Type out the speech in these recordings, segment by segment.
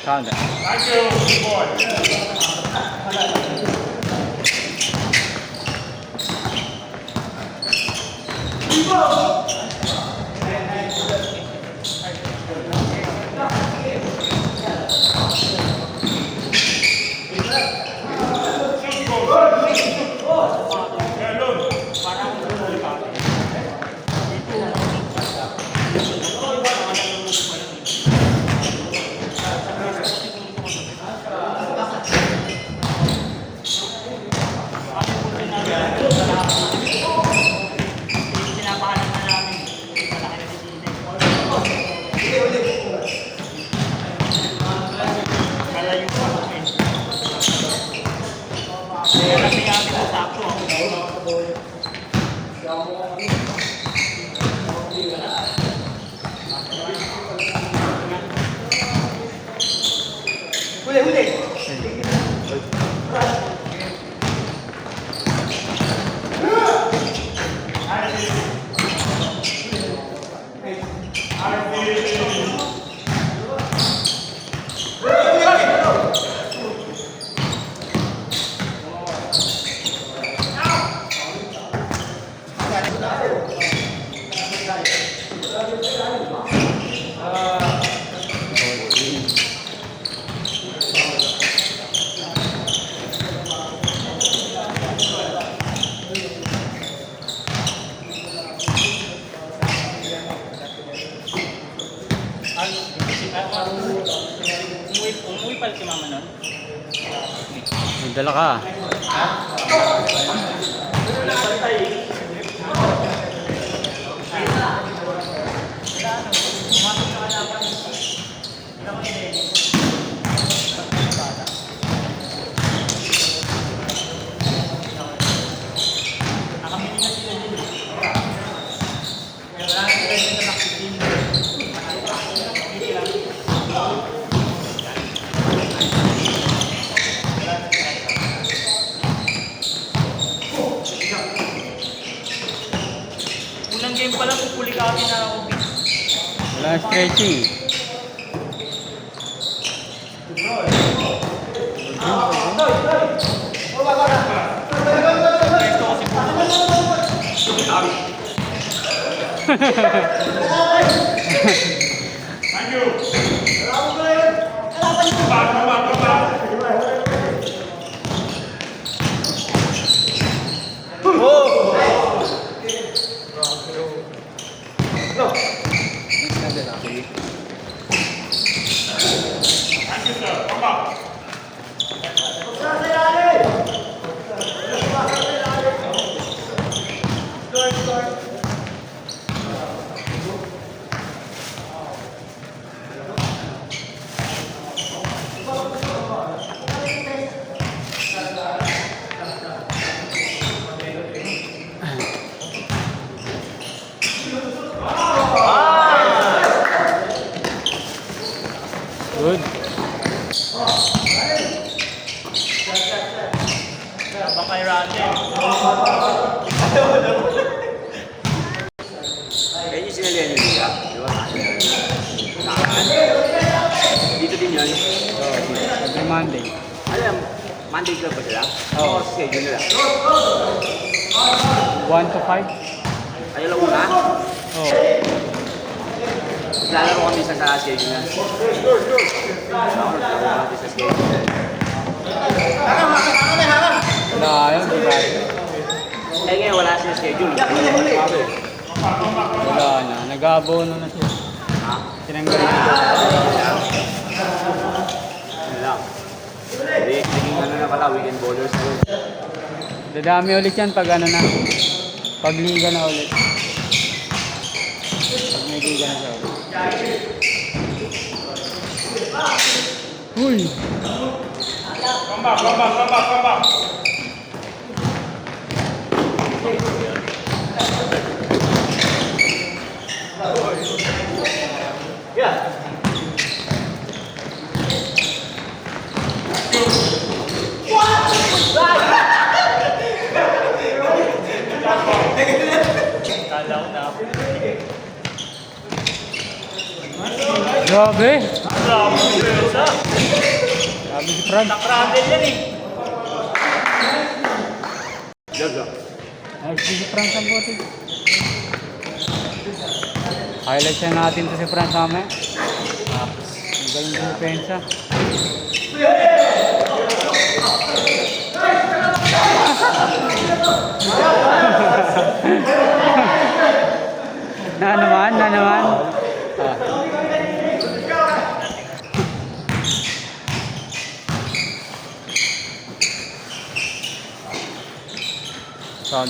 Found it. Thank you, Umuwi pala si mama nun? May dala ka. Unang game pa lang, pupuli ka kami na OB. Wala stretching. Thank you. Come back. Thank you, sir. Come back. Good. Baka kay Randy. Kaya yung sinalihan nyo dito, di ba? Dito din yun. Oh, every Monday. Alam, Monday club ba sila? Oo. Schedule nila. 1 to 5. Ayaw lang una. Oh. Lalaro kami sa schedule na. Lalaro kami sa schedule. Wala yun, di ba? Eh ngayon wala siya schedule. Wala na. Nag-aabono na siya. Ha? Tinanggal na. Ano lang. Hindi, naging ano na pala, weekend bowlers na yun. Dadami ulit yan pag ano na. Pag liga na ulit. Pag may liga na siya ulit. Uy! Come back. Kala ko na. Grabe! Grabe yung pwersa. Sabi si Frank. Nakrandel yan eh. Ay, si Frank ang buti. Highlight siya natin to si Frank mamaya. Ang galing ng depensa. Na naman. Sound.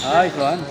Nice one.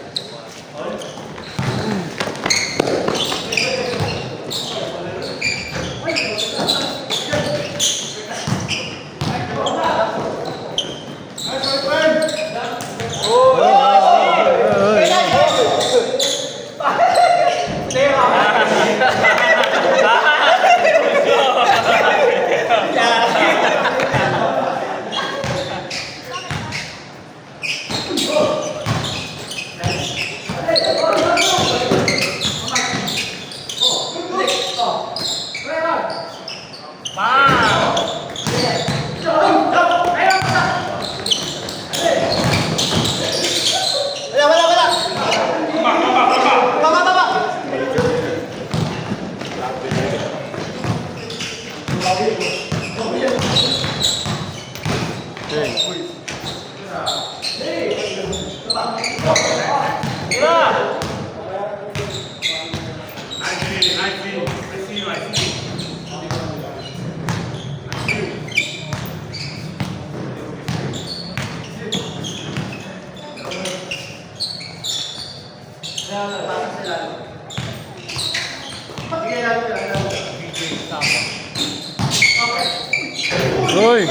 Uy!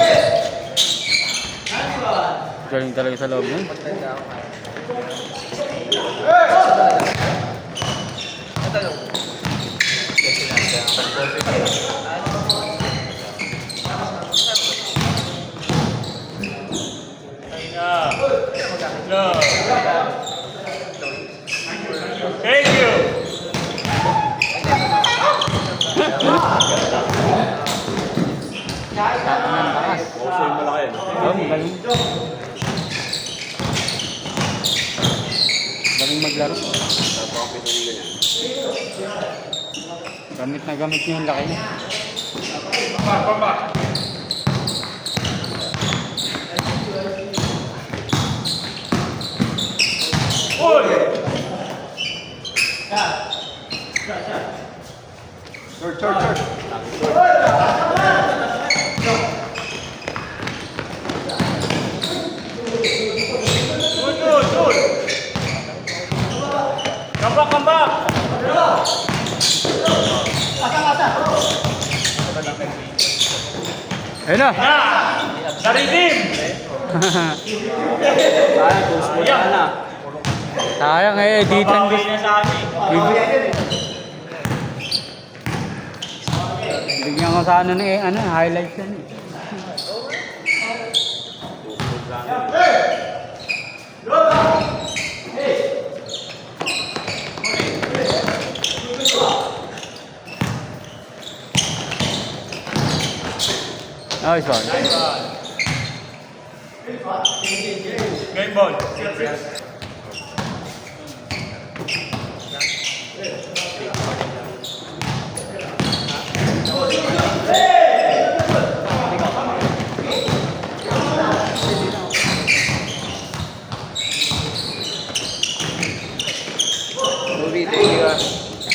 Galing talaga sa loob nun. Thank you. Also yung malaki. Galing. Galing maglaro. Gamit na gamit niya yung laki niya. Pamba. Good. Come back. Ayun na! Sa-redeem. Sayang eh, editan Babawi na sa amin. Bigyan ko sa highlights yan eh. Nice one. Game ball.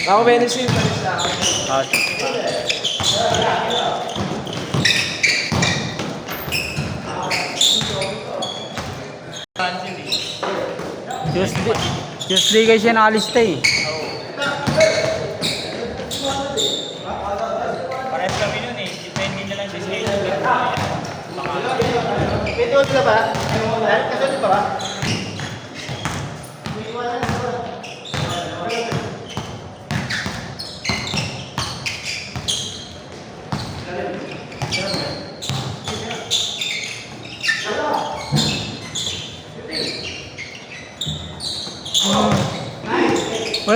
Ako, Benesi. Tuesday guys yan nakalis eh. Parehas kami nun eh. Depending na lang sa schedule. Ito sila ba? Kasunod ba?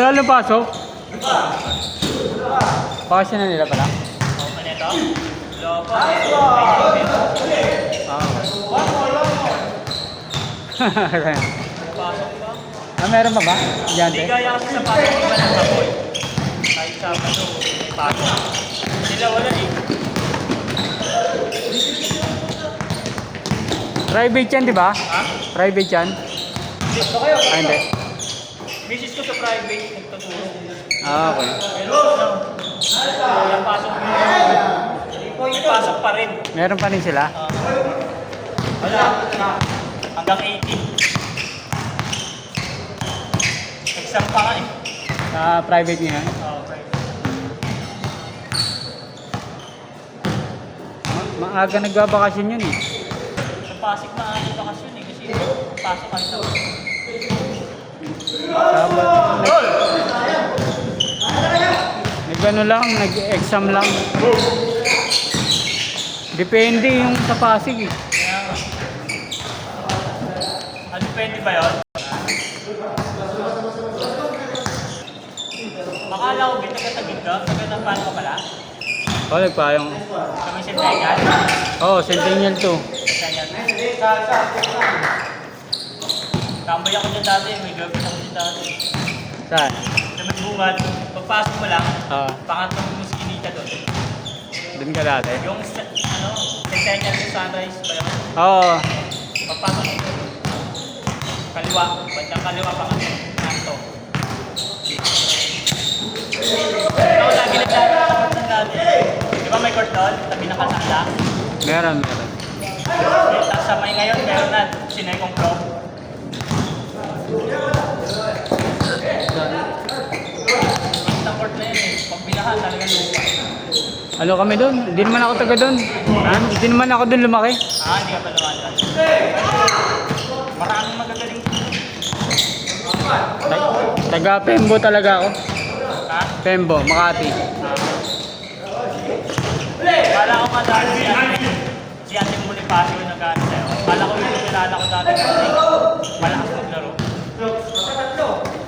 Wala lang pasok. Pakasya na nila pala. Ano ito? Lopa. Pasok pa. Meron pa ba? Diyan, Hindi te? gaya kasi sa pasok iba ng hapon. Kahit sa ano, pasok. Sila wala eh. Private yan, di ba? Ha? Private yan. Dito kayo. Ah, hindi. Misis ko sa private, nagtuturo. Ah, okay. Pero ano, walang pasok mo. May pasok pa rin. Meron pa rin sila. Wala. Hanggang 80. Exam pa nga eh. Sa private niya. Okay. Maaga nagbabakasyon yun eh. Sa Pasig na ano bakasyon eh. Kasi pasok kami sa Nag-ano lang, nag-exam lang. Depende yung sa Pasig eh. kaya nga. Ah, depende ba yun? Akala ko bitag-tagid ka. Sabi na paano ka pala? Oh, nagpayong. Kami Centennial. Oh, Centennial 2. Centennial. Tambay ako dyan dati. May girlfriend ako dyan dati. Saan? Sa may bungad. Pagpasok mo lang, Ah, pangatlong muskinita doon. dun ka dati. Yung ano, Centennial to Sunrise ba yun? Oo. Pagpasok mo doon. Kaliwa. Bandang kaliwa pa kami. Kanto. Ikaw lagi naglalakad ng dati. Di ba may court doon? Tabi ng kalsada. Meron, meron. Tapos sa may ngayon, meron na sinekong pro. Ang court na yun eh. Pag binahan, talagang lupa. Ano kami dun? Hindi naman ako taga dun. Hindi naman ako dun lumaki. Ah, hindi ka pa naman dyan. Maraming magagaling. Taga Pembo talaga ako. Ha? Pembo, Makati. Kala ko nga dati si Ate Bonifacio nag-ano sa'yo. Kala ko yung kilala ko dati kasi malakas maglaro.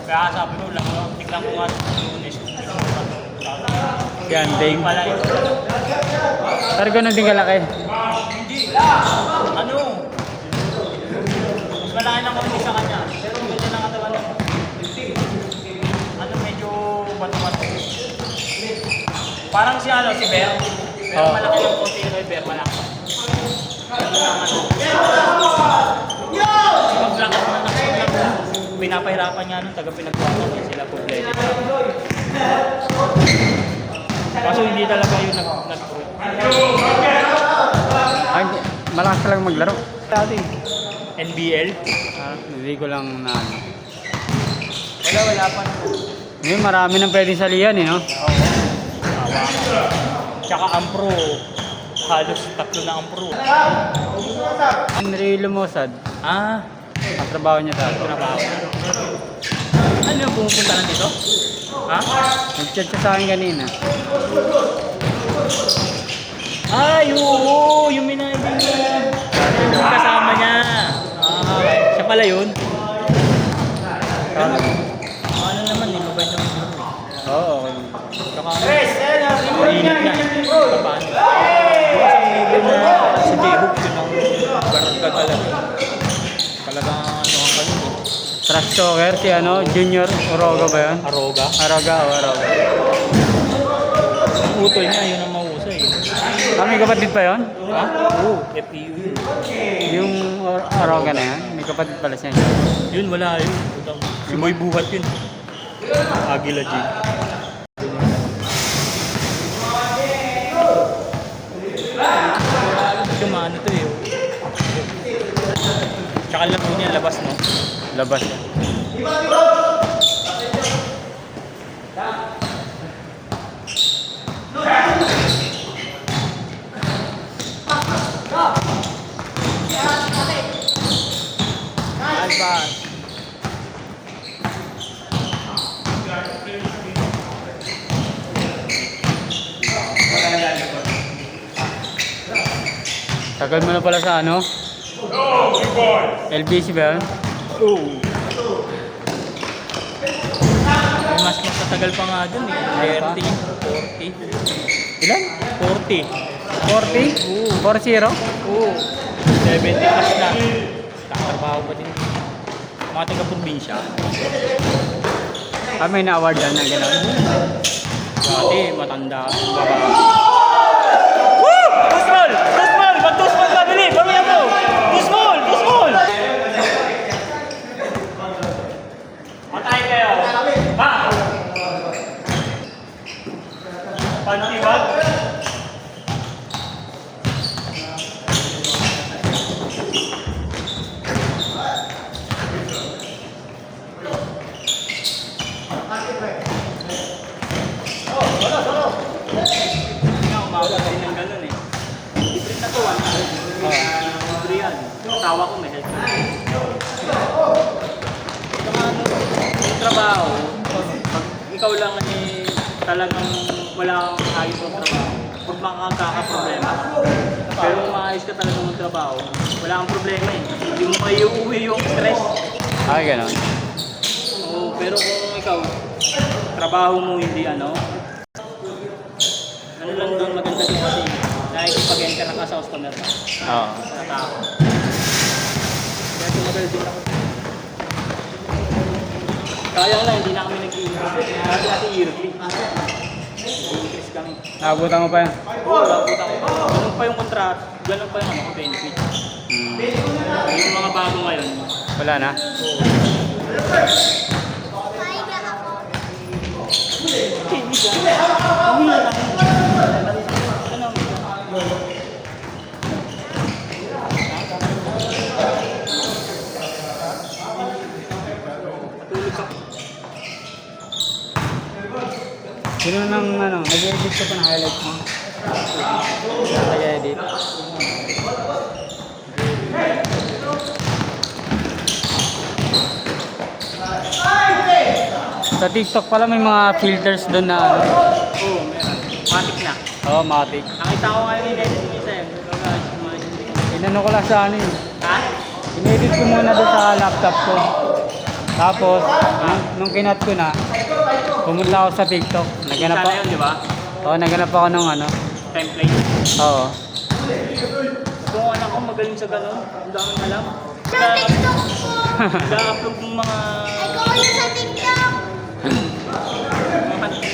Kaya sabi ko lang, tignan ko nga sa Lunes. Yan, Ding. Pala yun. Pero ganun din kalaki. Hindi. Ano? Mas malaki ng konti sa kanya. Pero ganyan ang katawan niya. Ano, medyo bato-bato. Parang si ano, si Bear. Pero Oh. malaki yung konti kay Bear, malaki. Ano lang ano. Pag-lakas na nakapag pinapahirapan niya nung taga-pinagpapan niya sila problema. Kaso hindi talaga yung nag-pro. Ay, malakas talaga maglaro. Dati. NBL? Hindi ko lang na ano. Wala pa na. Ngayon, marami nang pwedeng salihan eh, no? Tsaka ang pro, halos tatlo na ang pro. Henry Lumosad, Ah, ang trabaho niya dati. trabaho. Ano yung pumupunta na dito? Ha? Nag-chat siya sa akin kanina. Ay, oo, yung minabi niya. Yung kasama niya. Ah, siya pala yun. Ano naman, eh, mabait naman yun. Oo, okay. Tsaka, mainit na. Paano? Yung sa media na si J-Hook, yun ang barangka talaga. Talagang ano ang kanina. Trash talker, si ano, Junior Oroga ba yun? Aroga. Aroga o Aroga. Ang utol niya, yun ang mahusay. Ah, may kapatid pa yun? Ha? Oo, FPU yun. Yung Aroga na yan? May kapatid pala siya. Yun, wala yun. Utang. Si Boy Buhat yun. Agila G. Yung maano to eh. Tsaka lang po niya labas, no? Labas yan. Albas. Tagal mo na pala sa ano? LBC ba yun? Oo. May mas magtatagal pa nga dun eh. 30, 40. Ilan? 40. 40? 40? Oo. 70 plus na. Katrabaho pa din. Mga taga-probinsya. May na-award na gano'n. Dati, matanda. Baba. Woo! Tusmol! Tusmol! Mag-tusmol ka! Bili! Baruyan mo! Tusmol! Tusmol! Matay kayo! Ha! Pantibag! Hindi nga umabot din ng ganun eh. Libre na to, 100. Libre yan. Tawa ko may health. Saka ano, yung trabaho, pag ikaw lang eh talagang wala kang ayos ng trabaho, huwag makakakaproblema ka. Pero kung maayos ka talaga ng trabaho, wala kang problema eh. Hindi mo maiuwi yung stress. Gano'n. Oo, pero kung ikaw, trabaho mo hindi ano lang doon maganda din kasi nakikipag-enter ka sa customer mo. Oo. Sa tao. Kaya tumagal din ako. Kaya lang, hindi na kami nag-i-increase. Dati kasi yearly. Nag-i-increase kami. Nakabutan mo pa yan? Oo, nabuta ko. Ganun pa yung contract, ganun pa yung ano, benefit. Yung mga bago ngayon. Wala na? Sino nang ano, nag-edit ka pa ng highlights mo? Nag-edit. Sa TikTok pala may mga filters doon na ano. Oo, meron. Matik na. Oo, Matic. Nakita ko ngayon yung edit ni Sam. Inano ko lang sa ano eh. Ha? Inedit ko muna doon sa laptop ko. Tapos, nung kinat ko na, pumunta ako sa TikTok. Naghanap Sana yun, di ba? Oo, naghanap ako ng ano. Template. Oo. Kung anak ko magaling sa ganun, ang daming alam. Sa TikTok po. Nag-upload ng mga Ikaw yun sa TikTok.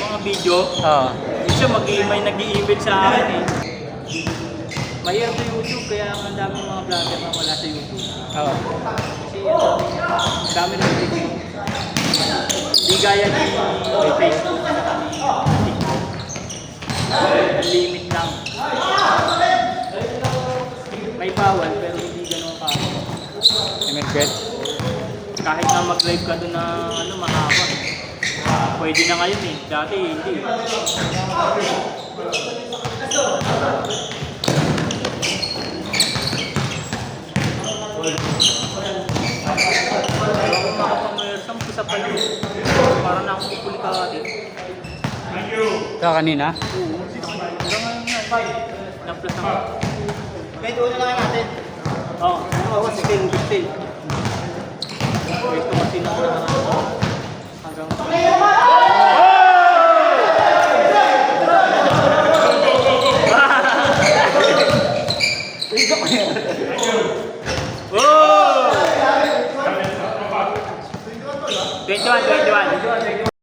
mga video. Oo. Minsan may nag-i-email sa akin eh. Mahirap sa YouTube, kaya ang daming mga vlogger na wala sa YouTube. Oo. Kasi ang dami ng video. Di gaya ni Facebook at ni TikTok. Limit lang. May bawal pero hindi ganun ka. Imirget. Kahit na mag-live ka doon na ano, mahaba. Pwede na ngayon eh. Dati hindi. Pero kung makapang-mersam, isa pa lang. Parang na akong ipuli ka atin. Ika kanina? Oo. Hanggang ngayon nga. Na-plus naman. Pwede una lang natin. Oo. Ano, 16.